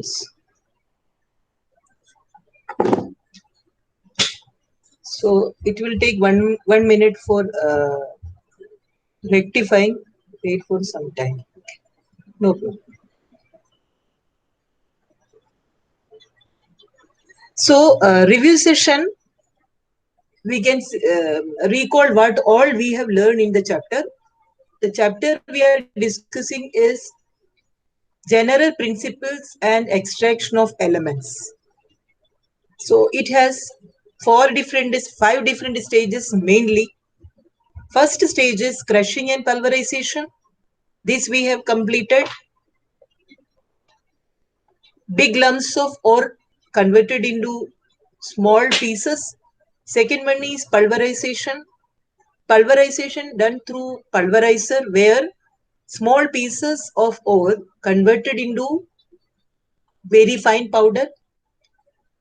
seconds. So it will take one minute for rectifying. Wait for some time. No problem. So review session, we can recall what all we have learned in the chapter. The chapter we are discussing is general principles and extraction of elements. So it has five different stages mainly. First stage is crushing and pulverization. This we have completed. Big lumps of ore converted into small pieces. Second one is pulverization. Pulverization done through pulverizer where small pieces of ore converted into very fine powder.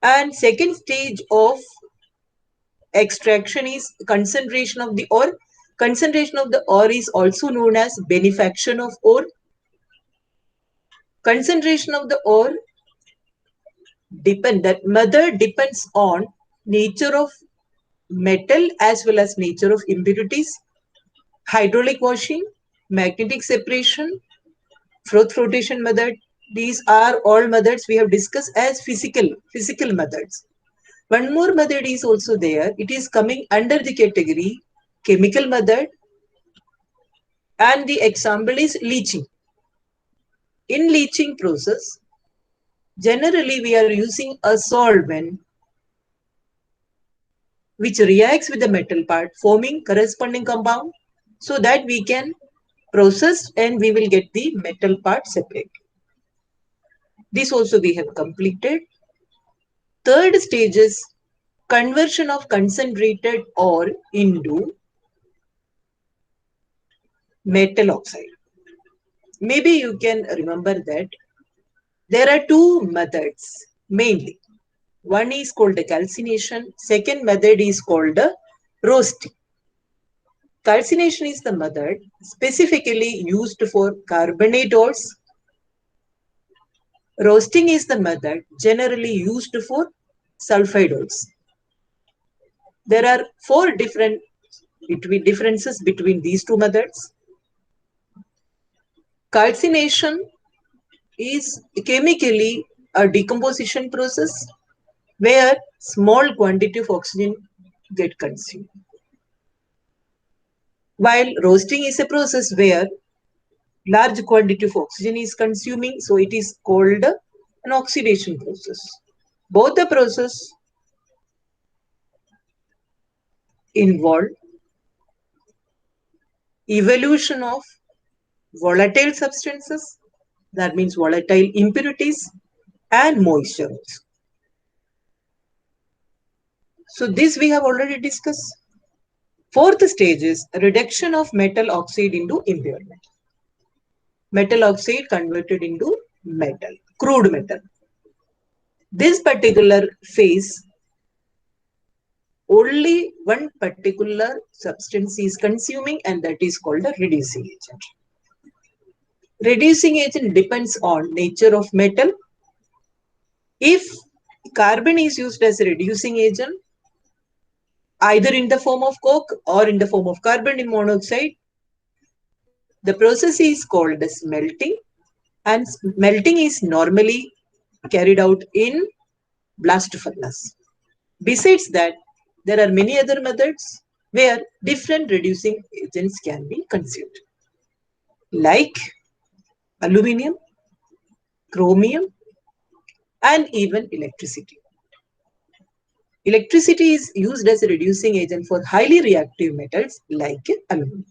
And second stage of extraction is concentration of the ore. Concentration of the ore is also known as benefaction of ore. Concentration of the ore depends on nature of metal as well as nature of impurities, hydraulic washing, magnetic separation, froth flotation method. These are all methods we have discussed as physical methods. One more method is also there. It is coming under the category chemical method, and the example is leaching. In leaching process, generally we are using a solvent which reacts with the metal part, forming corresponding compound, so that we can process and we will get the metal part separate. This also we have completed. Third stage is conversion of concentrated ore into metal oxide. Maybe you can remember that there are two methods mainly. One is called the calcination. Second method is called the roasting. Calcination is the method specifically used for carbonate ores. Roasting is the method generally used for sulfide ores. There are four differences between these two methods. Calcination is chemically a decomposition process where small quantity of oxygen get consumed. While roasting is a process where large quantity of oxygen is consuming, so it is called an oxidation process. Both the process involve evolution of volatile substances, that means volatile impurities and moisture. So this we have already discussed. Fourth stage is reduction of metal oxide into impure metal. Metal oxide converted into metal, crude metal. This particular phase, only one particular substance is consuming, and that is called a reducing agent. Reducing agent depends on nature of metal. If carbon is used as a reducing agent, either in the form of coke or in the form of carbon monoxide, the process is called as melting, and melting is normally carried out in blast furnace. Besides that, there are many other methods where different reducing agents can be consumed, like aluminum, chromium, and even electricity. Electricity is used as a reducing agent for highly reactive metals like aluminum.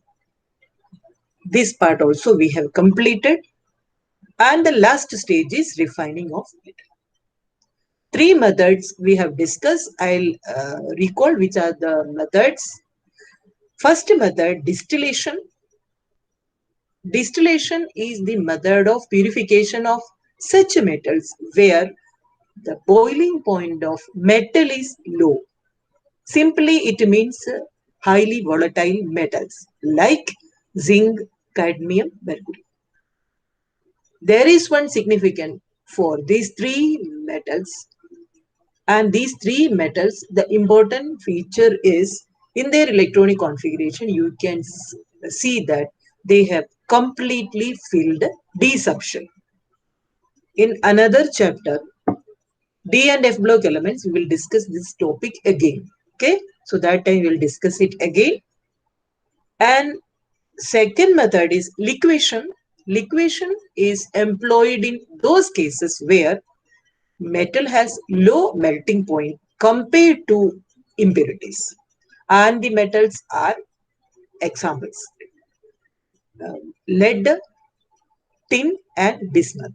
This part also we have completed. And the last stage is refining of metal. Three methods we have discussed. I'll recall which are the methods. First method, distillation. Distillation is the method of purification of such metals where the boiling point of metal is low. Simply, it means highly volatile metals like zinc, cadmium, mercury. There is one significant for these three metals. And these three metals, the important feature is in their electronic configuration, you can see that they have completely filled d subshell. In another chapter, D and F block elements, we will discuss this topic again. Okay, so that time we will discuss it again. And second method is liquation. Liquation is employed in those cases where metal has low melting point compared to impurities. And the metals are examples: lead, tin, and bismuth.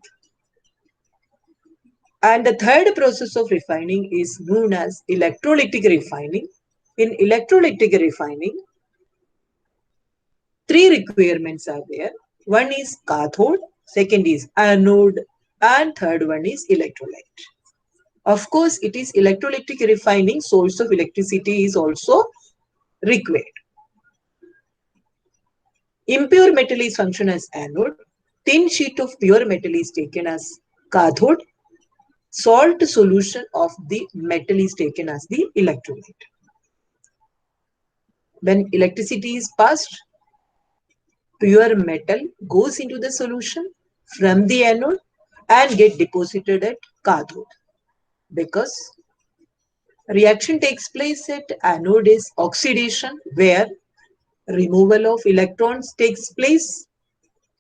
And the third process of refining is known as electrolytic refining. In electrolytic refining, three requirements are there. One is cathode, second is anode, and third one is electrolyte. Of course, it is electrolytic refining, source of electricity is also required. Impure metal is function as anode. Thin sheet of pure metal is taken as cathode. Salt solution of the metal is taken as the electrolyte. When electricity is passed, pure metal goes into the solution from the anode and get deposited at cathode. Because reaction takes place at anode is oxidation, where removal of electrons takes place.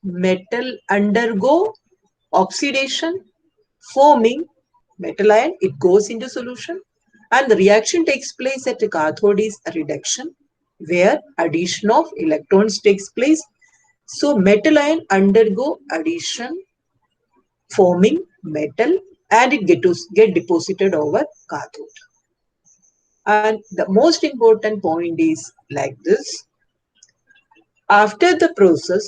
Metal undergo oxidation, forming metal ion. It goes into solution, and the reaction takes place at cathode is reduction, where addition of electrons takes place. So metal ion undergo addition, forming metal, and it get deposited over cathode. And the most important point is like this: after the process,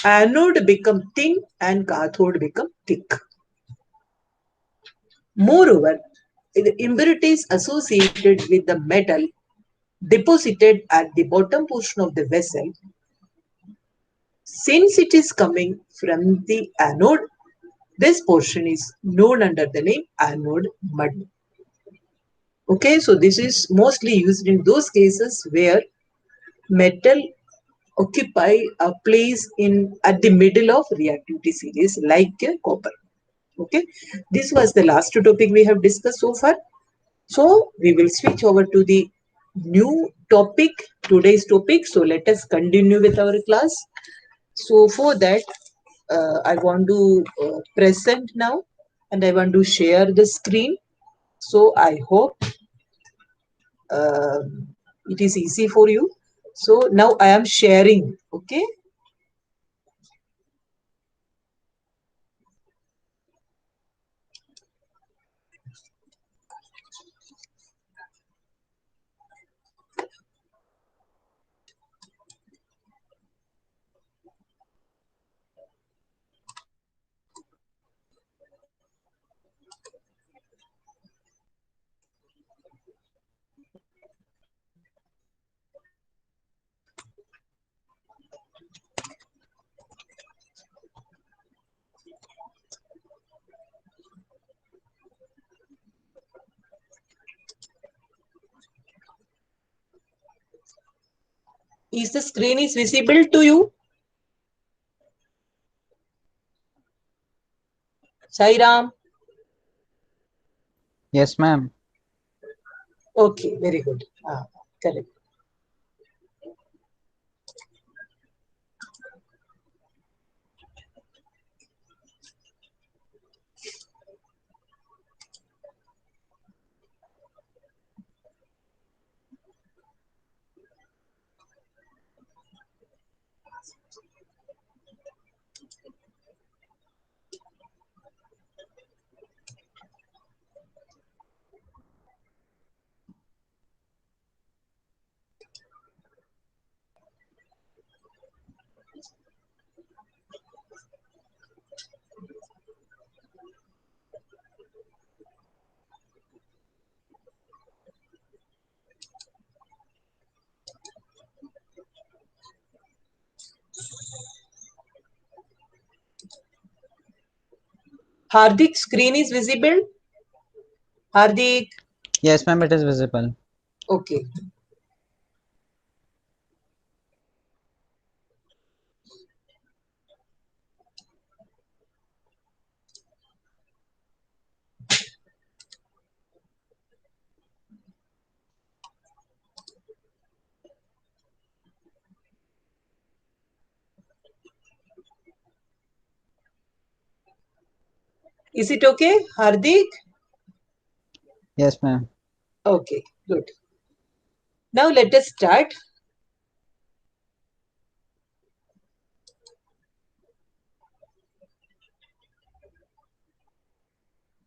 anode become thin and cathode become thick. Moreover, the impurities associated with the metal deposited at the bottom portion of the vessel, since it is coming from the anode, this portion is known under the name anode mud. Okay, so this is mostly used in those cases where metal occupy a place in at the middle of reactivity series like copper. Okay, this was the last topic we have discussed so far. So we will switch over to the new topic, today's topic. So let us continue with our class. So for that, I want to present now, and I want to share the screen. So I hope uh, it is easy for you. So now I am sharing. Okay. Is the screen is visible to you? Sai Ram. Yes, ma'am. Okay, very good. Correct. Hardik, screen is visible? Hardik? Yes, ma'am, it is visible. Okay. Is it okay, Hardik? Yes, ma'am. Okay, good. Now let us start.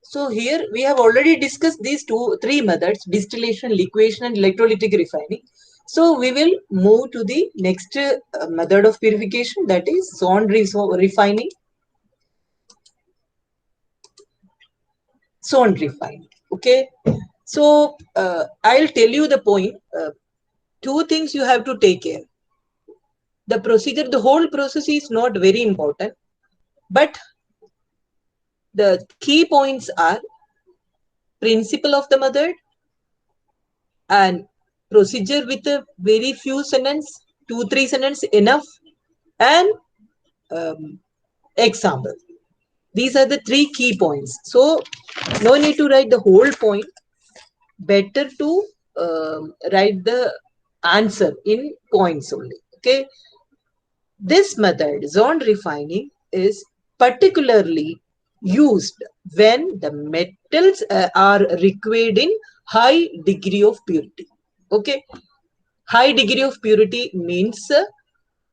So here we have already discussed these three methods: distillation, liquefaction, and electrolytic refining. So we will move to the next method of purification, that is zone refining. Zone refining. Okay. So I'll tell you the point. Two things you have to take care. The procedure, the whole process is not very important, but the key points are principle of the method and procedure with a very few sentence, 2-3 sentence enough, and example. These are the three key points. So no need to write the whole point. Better to write the answer in points only. Okay. This method, zone refining, is particularly used when the metals are required in high degree of purity. Okay. High degree of purity means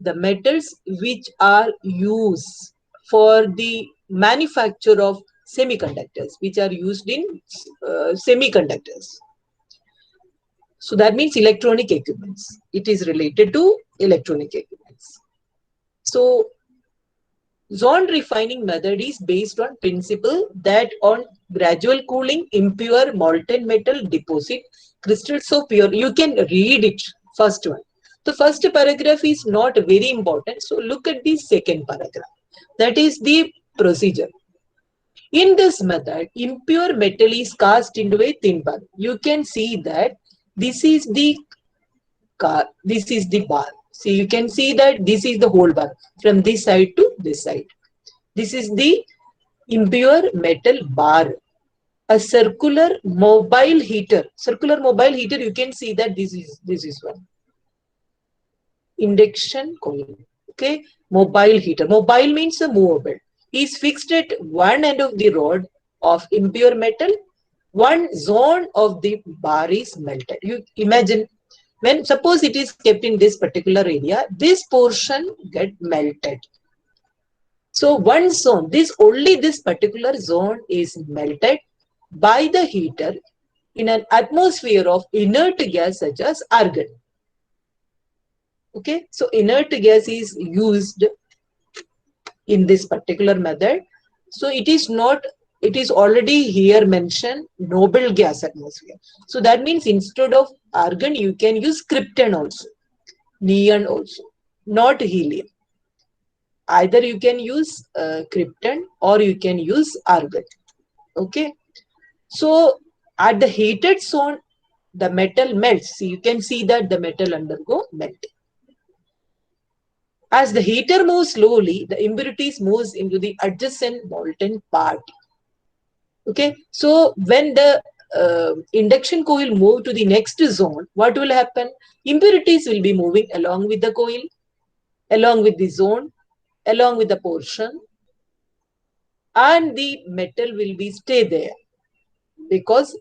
the metals which are used for the manufacture of semiconductors, which are used in semiconductors. So that means electronic equipments. It is related to electronic equipments. So zone refining method is based on principle that on gradual cooling, impure molten metal deposit crystals of pure. You can read it, first one. The first paragraph is not very important. So look at the second paragraph. That is the procedure. In this method, impure metal is cast into a thin bar. You can see that this is the car, this is the bar. See, you can see that this is the whole bar from this side to this side. This is the impure metal bar. A circular mobile heater. Circular mobile heater, you can see that this is one. Induction coil. Okay. Mobile heater. Mobile means a movable. Is fixed at one end of the rod of impure metal. One zone of the bar is melted. You imagine, when suppose it is kept in this particular area, this portion get melted. So one zone, this particular zone is melted by the heater in an atmosphere of inert gas such as argon. Okay, so inert gas is used in this particular method. So it is already here mentioned noble gas atmosphere. So that means instead of argon, you can use krypton also, neon also, not helium. Either you can use krypton or you can use argon. Okay. So at the heated zone, the metal melts. See, you can see that the metal undergo melting. As the heater moves slowly, the impurities moves into the adjacent molten part. Okay. So when the induction coil move to the next zone, what will happen? Impurities will be moving along with the coil, along with the zone, along with the portion, and the metal will be stay there, because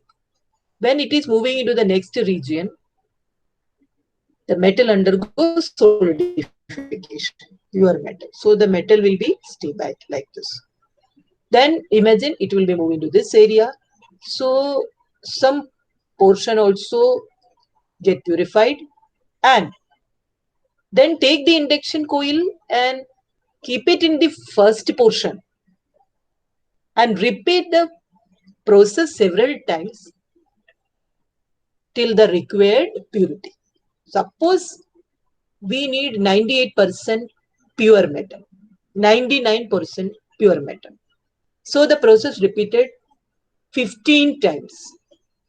when it is moving into the next region, the metal undergoes solidification, pure metal. So the metal will be stay back like this. Then imagine it will be moving to this area. So some portion also get purified, and then take the induction coil and keep it in the first portion and repeat the process several times till the required purity. Suppose we need 98% pure metal, 99% pure metal. So the process repeated 15 times.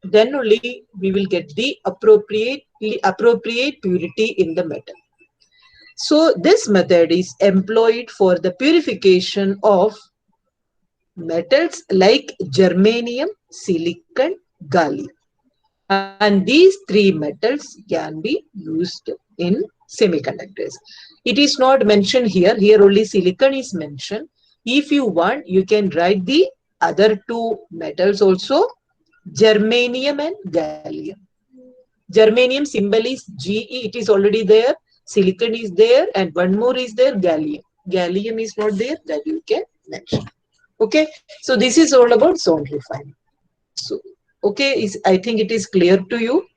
Then only we will get the appropriate purity in the metal. So this method is employed for the purification of metals like germanium, silicon, gallium. And these three metals can be used in semiconductors. It is not mentioned here. Here only silicon is mentioned. If you want, you can write the other two metals also, germanium and gallium. Germanium symbol is Ge, it is already there. Silicon is there, and one more is there, gallium. Gallium is not there, that you can mention. Okay, so this is all about zone refining. So, okay, I think it is clear to you,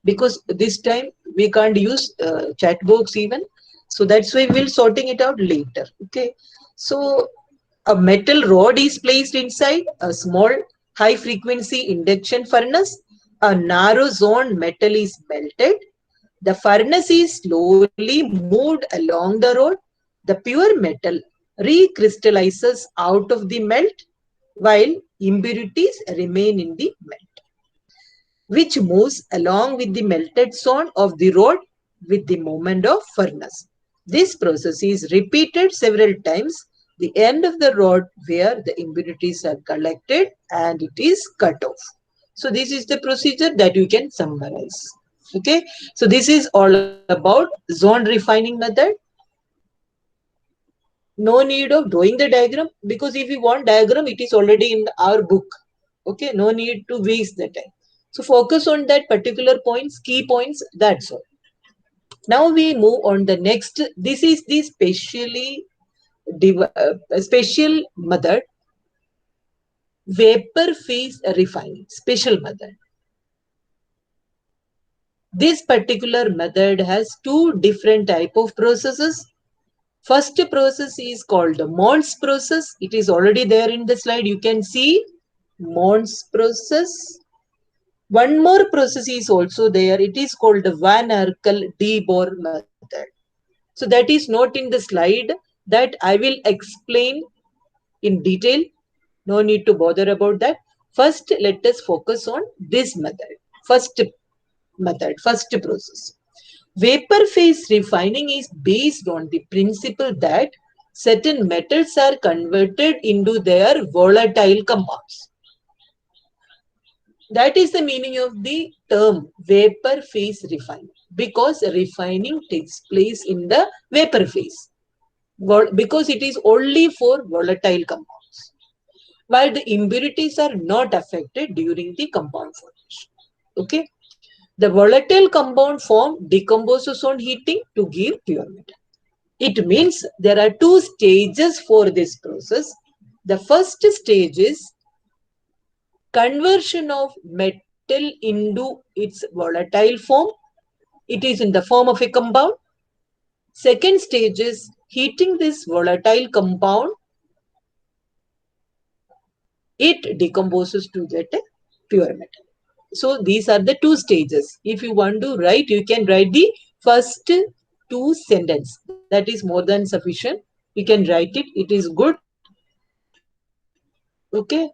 because this time we can't use chat box even. So that's why we'll sorting it out later. Okay, so a metal rod is placed inside a small high frequency induction furnace. A narrow zone metal is melted. The furnace is slowly moved along the road. The pure metal recrystallizes out of the melt while impurities remain in the melt, which moves along with the melted zone of the rod with the movement of furnace. This process is repeated several times. The end of the rod where the impurities are collected and it is cut off. So this is the procedure that you can summarize. Okay, so this is all about zone refining method. No need of drawing the diagram, because if you want diagram, it is already in our book. Okay, no need to waste the time. So focus on that particular points, key points, that's all. Now we move on the next. This is the special method, vapor phase refining, special method. This particular method has two different type of processes. First process is called the Mons process. It is already there in the slide. You can see Mons process. One more process is also there. It is called the Van Arkel-de Boer method. So that is not in the slide. That I will explain in detail. No need to bother about that. First, let us focus on this method. First process. Vapor phase refining is based on the principle that certain metals are converted into their volatile compounds. That is the meaning of the term vapor phase refining, because refining takes place in the vapor phase, because it is only for volatile compounds, while the impurities are not affected during the compound formation. Okay, the volatile compound form decomposes on heating to give pure metal. It means there are two stages for this process. The first stage is conversion of metal into its volatile form. It is in the form of a compound. Second stage is heating this volatile compound. It decomposes to get a pure metal. So these are the two stages. If you want to write, you can write the first two sentences. That is more than sufficient. You can write it. It is good. Okay.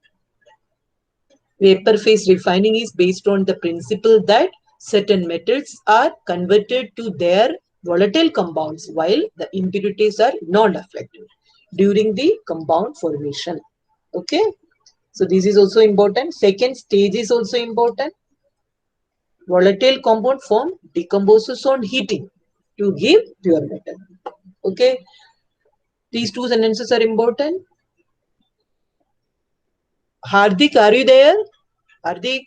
Vapor phase refining is based on the principle that certain metals are converted to their volatile compounds while the impurities are not affected during the compound formation. Okay. So this is also important. Second stage is also important. Volatile compound form decomposes on heating to give pure metal. Okay. These two sentences are important. Hardik, are you there? Hardik?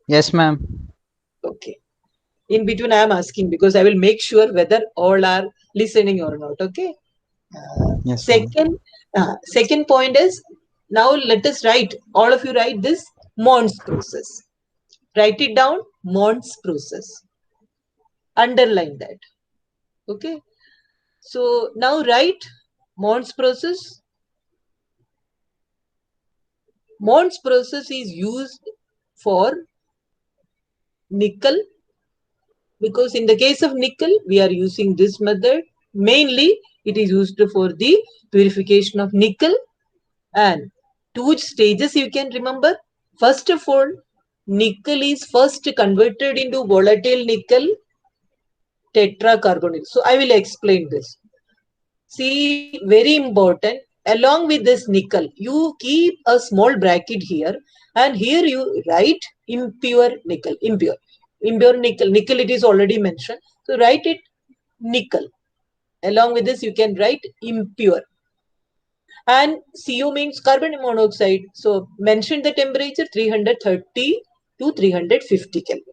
Yes, ma'am. Okay. In between, I am asking because I will make sure whether all are listening or not. Okay. Yes, ma'am. Second point is, now let us write. All of you write this Mons process. Write it down. Mons process. Underline that. Okay. So now write Mons process. Mons process is used for nickel, because in the case of nickel, we are using this method. Mainly, it is used for the purification of nickel. And two stages you can remember. First of all, nickel is first converted into volatile nickel tetracarbonyl. So I will explain this. See, very important. Along with this nickel, you keep a small bracket here, and here you write impure nickel. Impure nickel. Nickel, it is already mentioned. So write it nickel. Along with this, you can write impure. And CO means carbon monoxide. So mention the temperature 330 to 350 Kelvin.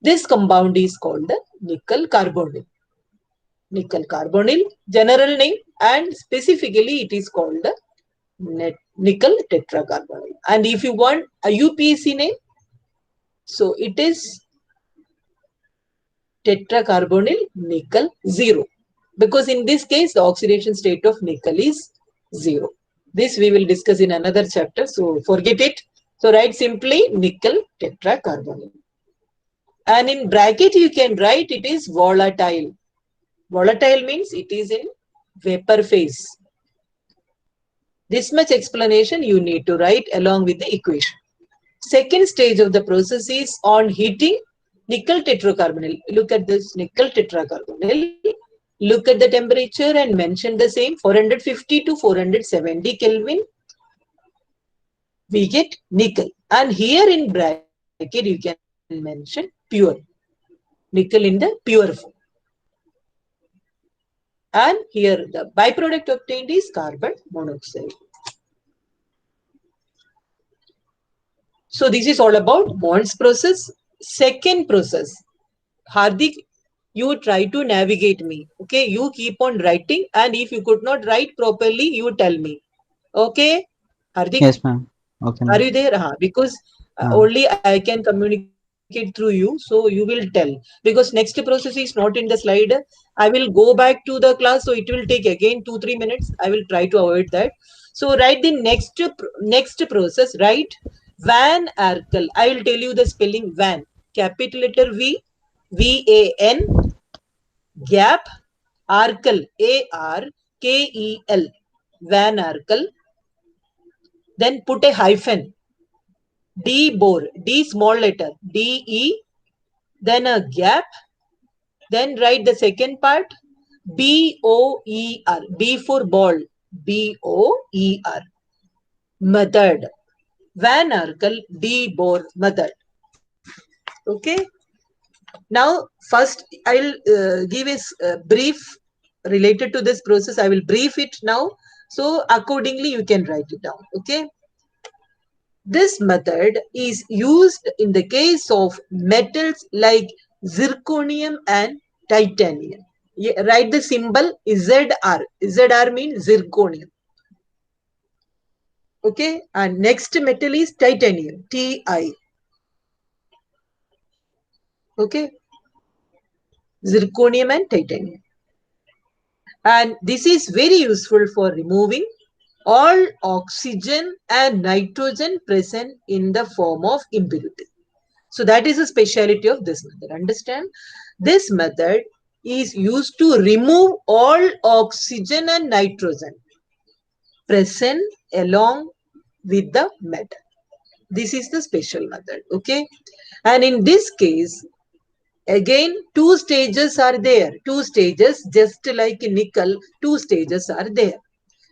This compound is called the nickel carbonyl. Nickel carbonyl, general name, and specifically it is called the nickel tetracarbonyl. And if you want a UPAC name, so it is tetracarbonyl nickel 0. Because in this case, the oxidation state of nickel is 0. This we will discuss in another chapter, so forget it. So write simply nickel tetracarbonyl. And in bracket, you can write it is volatile. Volatile means it is in vapor phase. This much explanation you need to write along with the equation. Second stage of the process is on heating nickel tetracarbonyl. Look at this nickel tetracarbonyl. Look at the temperature and mention the same 450 to 470 Kelvin. We get nickel. And here in bracket you can mention pure. Nickel in the pure form. And here the byproduct obtained is carbon monoxide. So this is all about Bond's process. Second process, Hardik, you try to navigate me. Okay, you keep on writing, and if you could not write properly, you tell me. Okay, Hardik? Yes, ma'am. Okay, Are ma'am. you there? Because only I can communicate through you, so you will tell. Because next process is not in the slide. I will go back to the class, so it will take again 2-3 minutes. I will try to avoid that. So write the next process. Write Van Arkel. I will tell you the spelling Van. Capital letter V, VAN, gap, Arkel, ARKEL, Van Arkel. Then put a hyphen. D bore, D small letter, DE, then a gap, then write the second part, BOER, B for ball, BOER, method, Van Arkel D Bohr method. Okay. Now, first I'll give a brief related to this process. I will brief it now. So accordingly, you can write it down. Okay. This method is used in the case of metals like zirconium and titanium. Write the symbol ZR. ZR means zirconium. Okay, and next metal is titanium, Ti. Okay, zirconium and titanium. And this is very useful for removing all oxygen and nitrogen present in the form of impurity. So that is a speciality of this method. Understand? This method is used to remove all oxygen and nitrogen present along with the metal. This is the special method. Okay. And in this case, again, two stages are there. Two stages, just like nickel, two stages are there.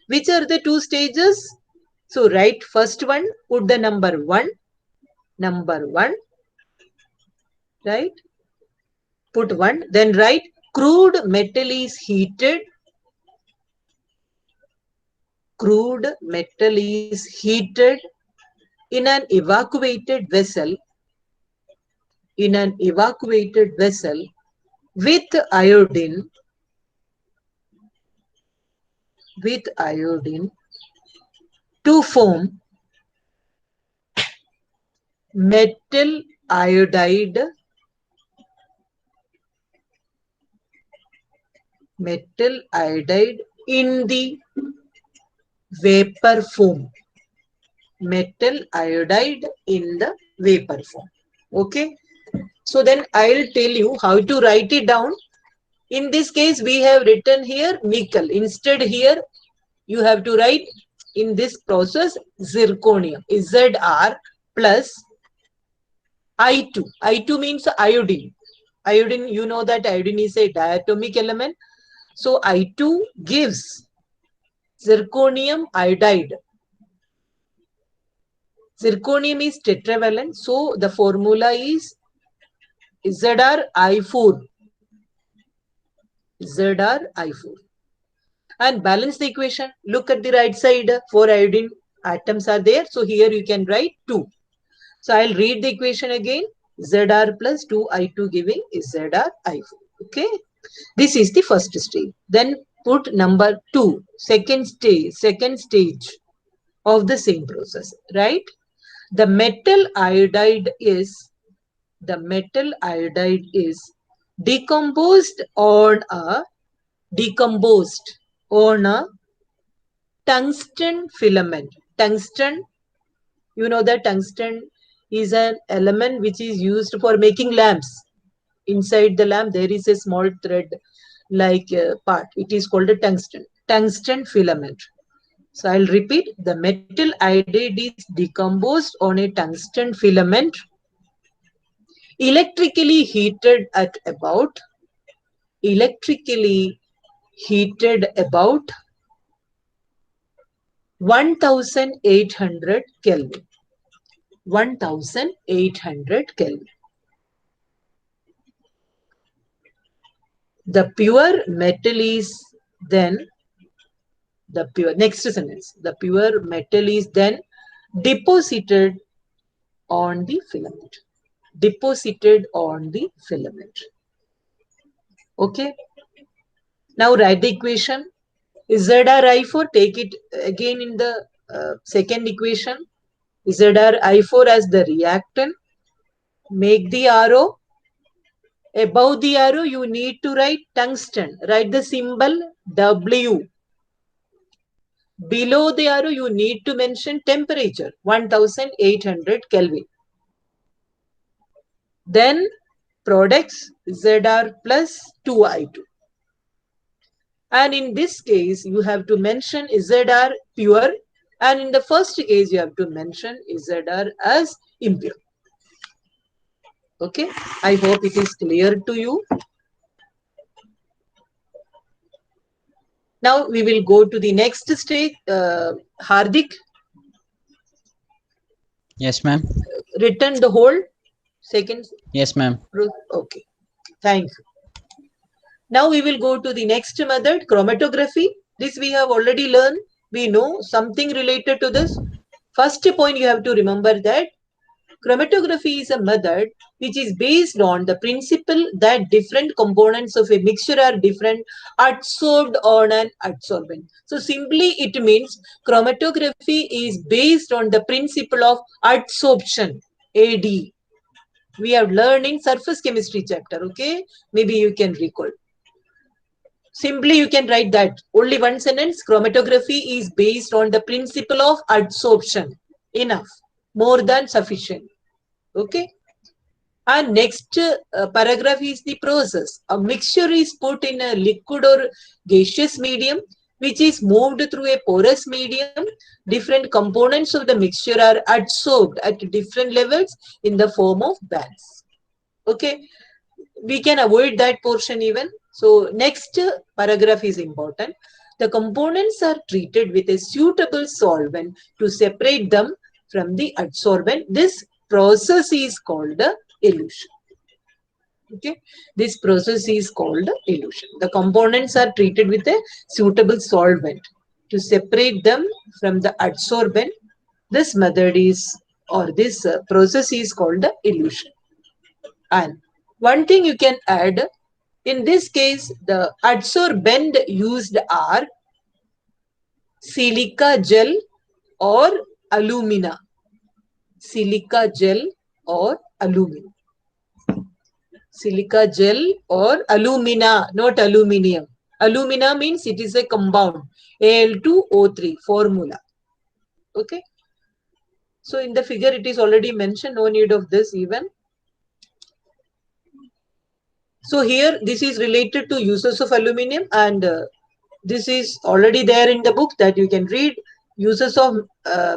Which are the two stages? So write first one, put the number 1, right? Put 1, then write crude metal is heated. Crude metal is heated in an evacuated vessel. In an evacuated vessel with iodine. With iodine to form metal iodide, in the vapor form. Metal iodide in the vapor form. Okay. So then I'll tell you how to write it down. In this case, we have written here nickel. Instead here, you have to write in this process zirconium, Zr plus I2. I2 means iodine. Iodine, you know that iodine is a diatomic element. So I2 gives zirconium iodide. Zirconium is tetravalent. So the formula is Zr(I4). Zr(I4). And balance the equation. Look at the right side. 4 iodine atoms are there. So here you can write 2. So I'll read the equation again. Zr plus 2I2 giving is Zr(I4). Okay. This is the first stage. Then put number 2, second stage of the same process, right? The metal iodide is decomposed on a tungsten filament. Tungsten, you know that tungsten is an element which is used for making lamps. Inside the lamp there is a small thread like part. It is called a tungsten filament. So I'll repeat, the metal iodide is decomposed on a tungsten filament, electrically heated at about 1800 Kelvin. 1800 Kelvin. The pure metal is then the pure metal is then deposited on the filament. Okay. Now write the equation. Zr(I4), take it again in the second equation. Zr(I4) as the reactant. Make the arrow. Above the arrow, you need to write tungsten. Write the symbol W. Below the arrow, you need to mention temperature, 1800 Kelvin. Then products Zr plus 2I2. And in this case, you have to mention Zr pure. And in the first case, you have to mention Zr as impure. Okay, I hope it is clear to you. Now we will go to the next stage. Hardik. Yes, ma'am. Return the whole second. Yes, ma'am. Okay, thank you. Now we will go to the next method, chromatography. This we have already learned. We know something related to this. First point you have to remember that chromatography is a method which is based on the principle that different components of a mixture are different adsorbed on an adsorbent. So simply it means chromatography is based on the principle of adsorption, AD. We have learned in surface chemistry chapter, okay? Maybe you can recall. Simply you can write that. Only one sentence, chromatography is based on the principle of adsorption. Enough. More than sufficient. Okay. And next paragraph is the process. A mixture is put in a liquid or gaseous medium which is moved through a porous medium. Different components of the mixture are adsorbed at different levels in the form of bands. Okay. We can avoid that portion even. So next paragraph is important. The components are treated with a suitable solvent to separate them from the adsorbent. This process is called elution. Okay, this process is called elution. The components are treated with a suitable solvent to separate them from the adsorbent. This method is, or this process is called elution. And one thing you can add, in this case, the adsorbent used are silica gel or alumina. Silica gel or alumina. Silica gel or alumina, not aluminium. Alumina means it is a compound, Al2O3 formula. Okay. So in the figure it is already mentioned, no need of this even. So here this is related to uses of aluminium, and this is already there in the book that you can read. uses of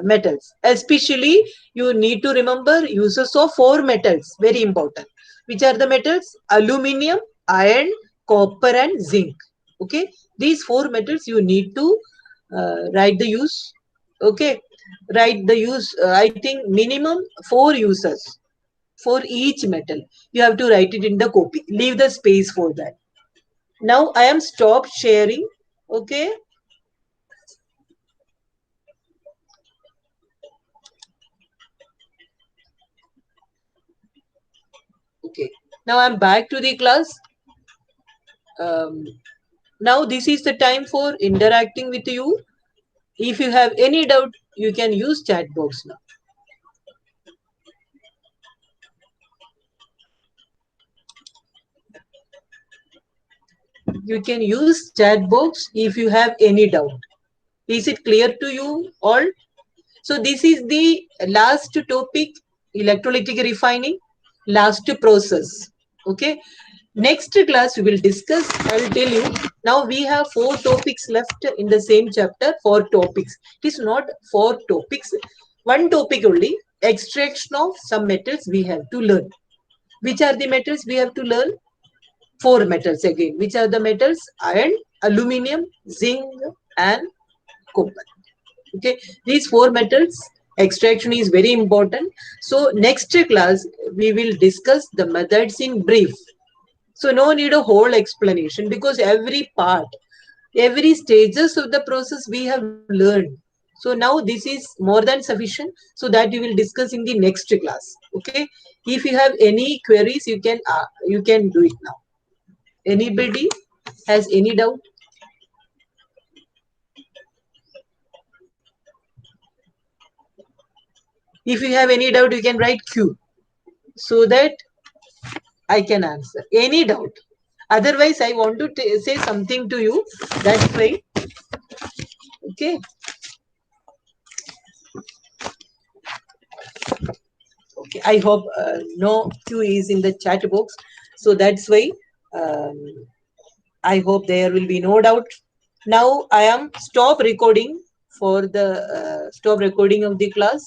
metals. Especially, you need to remember uses of 4 metals, very important. Which are the metals? Aluminium, iron, copper, and zinc. Okay, these 4 metals you need to write the use. Okay, write the use. I think minimum 4 uses for each metal. You have to write it in the copy. Leave the space for that. Now I am stopped sharing. Okay. Okay. Now I'm back to the class. Um, Now this is the time for interacting with you. If you have any doubt, you can use chat box now. You can use chat box if you have any doubt. Is it clear to you all? So this is the last topic, electrolytic refining, last process. Okay. Next class we will discuss. I will tell you. Now we have 4 topics left in the same chapter. 4 topics. It is not 4 topics. One topic only. Extraction of some metals we have to learn. Which are the metals we have to learn? 4 metals again. Which are the metals? Iron, aluminium, zinc, and copper. Okay, these 4 metals extraction is very important. So next class we will discuss the methods in brief. So no need a whole explanation because every part, every stages of the process we have learned. So now this is more than sufficient, so that we will discuss in the next class. Okay, if you have any queries, you can do it now. Anybody has any doubt? If you have any doubt, you can write Q so that I can answer any doubt. Otherwise, I want to say something to you. That's why. Okay. Okay. I hope no Q is in the chat box. So that's why I hope there will be no doubt. Now I am stop recording for the stop recording of the class.